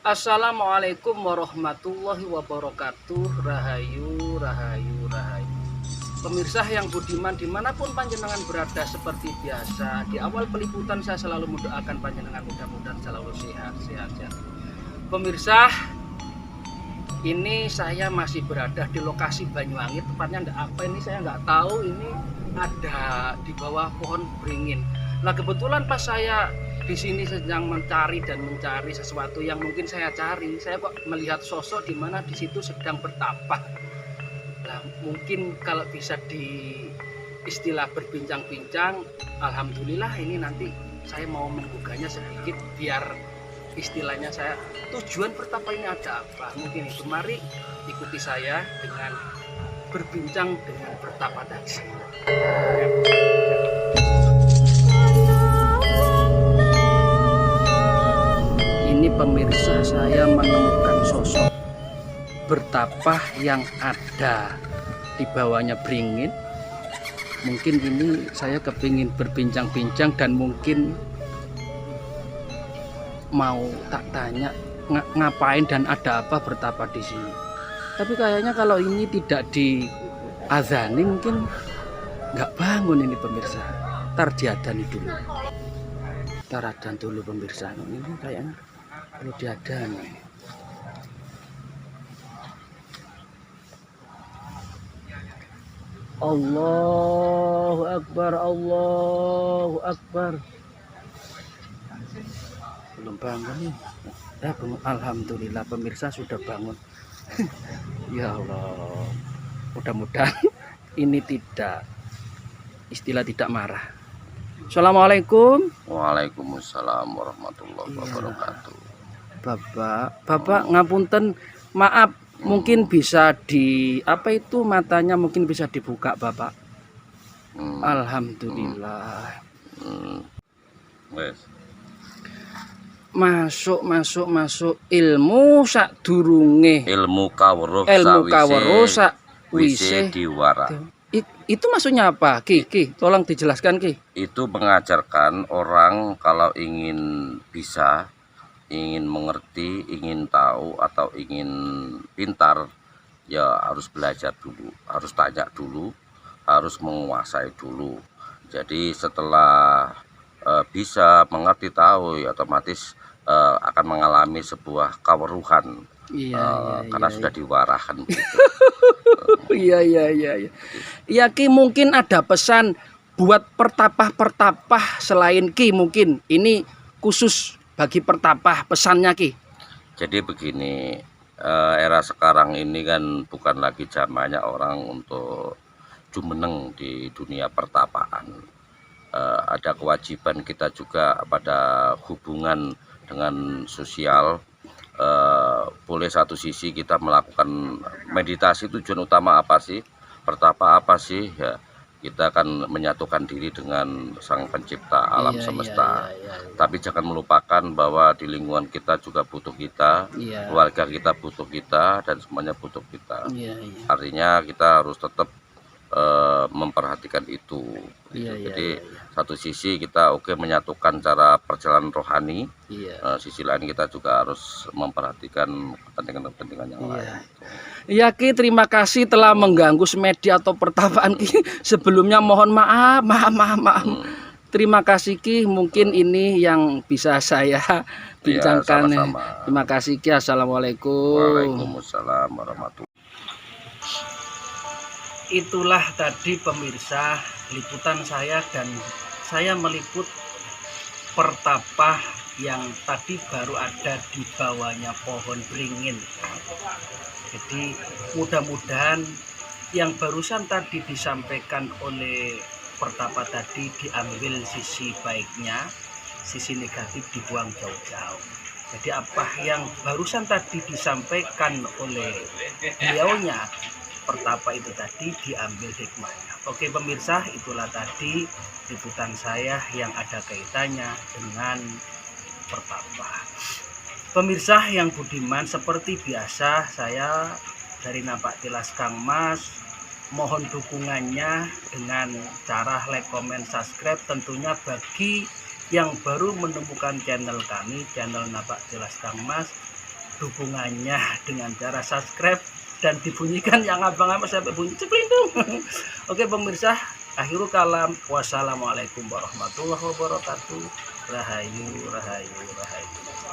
Assalamualaikum warahmatullahi wabarakatuh. Rahayu, rahayu, rahayu. Pemirsa yang budiman dimanapun panjenengan berada, seperti biasa di awal peliputan saya selalu mendoakan panjenengan mudah-mudahan selalu sehat. Pemirsa, ini saya masih berada di lokasi Banyuwangi, tepatnya apa ini saya nggak tahu, ini ada di bawah pohon beringin. Nah kebetulan pas saya di sini sedang mencari sesuatu yang mungkin saya cari, saya kok melihat sosok di mana di situ sedang bertapa. Nah, mungkin kalau bisa di istilah berbincang-bincang, alhamdulillah ini nanti saya mau menggugahnya sedikit biar istilahnya saya tujuan bertapa ini ada apa. Mungkin itu, mari ikuti saya dengan berbincang dengan bertapa tadi. Ini pemirsa, saya menemukan sosok bertapa yang ada di bawahnya beringin. Mungkin ini saya kepingin berbincang-bincang dan mungkin mau tak tanya ngapain dan ada apa bertapa di sini. Tapi kayaknya kalau ini tidak diazani mungkin nggak bangun ini pemirsa. Ntar diadani dulu. Ntar adan dulu pemirsa. Ini kayaknya perlu diadani. Allahu Akbar, Allahu Akbar. Belum bangun nih. Ya, alhamdulillah pemirsa sudah bangun. Ya Allah. Mudah-mudahan ini tidak marah. Assalamualaikum. Waalaikumsalam warahmatullahi wabarakatuh. Bapak ngapunten, maaf, mungkin bisa apa itu matanya mungkin bisa dibuka Bapak. Alhamdulillah. Wes. Masuk ilmu sadurunge. Ilmu kawruh sakwise diwara. Itu maksudnya apa? Ki, tolong dijelaskan Ki. Itu mengajarkan orang kalau ingin bisa, ingin mengerti, ingin tahu atau ingin pintar, ya harus belajar dulu, harus tanya dulu, harus menguasai dulu. Jadi setelah bisa mengerti tahu, ya otomatis akan mengalami sebuah kawruhan. Karena sudah diwarahkan begitu. Iya. Ya Ki, mungkin ada pesan buat pertapah selain Ki, mungkin ini khusus bagi pertapah pesannya Ki. Jadi begini, era sekarang ini kan bukan lagi zamannya orang untuk jumeneng di dunia pertapaan. Ada kewajiban kita juga pada hubungan dengan sosial. Boleh satu sisi kita melakukan meditasi, tujuan utama apa sih, bertapa apa sih, ya kita akan menyatukan diri dengan sang pencipta alam semesta. Tapi jangan melupakan bahwa di lingkungan kita juga butuh kita, keluarga kita butuh kita, dan semuanya butuh kita. Artinya kita harus tetap memperhatikan itu. Jadi satu sisi kita menyatukan cara perjalanan rohani, sisi lain kita juga harus memperhatikan kepentingan yang lain. Ya Ki, terima kasih telah mengganggu semedi atau pertapaan Ki. Sebelumnya mohon maaf. Terima kasih Ki, mungkin ini yang bisa saya bincangkan. Terima kasih Ki. Assalamualaikum. Waalaikumsalam warahmatullahi. Itulah tadi pemirsa liputan saya, dan saya meliput pertapa yang tadi baru ada di bawahnya pohon beringin. Jadi mudah-mudahan yang barusan tadi disampaikan oleh pertapa tadi diambil sisi baiknya, sisi negatif dibuang jauh-jauh. Jadi apa yang barusan tadi disampaikan oleh beliaunya pertapa itu tadi diambil hikmahnya. Oke pemirsa, itulah tadi liputan saya yang ada kaitannya dengan pertapa. Pemirsa yang budiman, seperti biasa saya dari Napak Tilas Kang Mas mohon dukungannya dengan cara like, comment, subscribe. Tentunya bagi yang baru menemukan channel kami, channel Napak Tilas Kang Mas, dukungannya dengan cara subscribe dan dibunyikan yang abang-abang sampai bunyi ceplindung. Oke pemirsa, akhirul kalam, wassalamualaikum warahmatullahi wabarakatuh. Rahayu, rahayu, rahayu.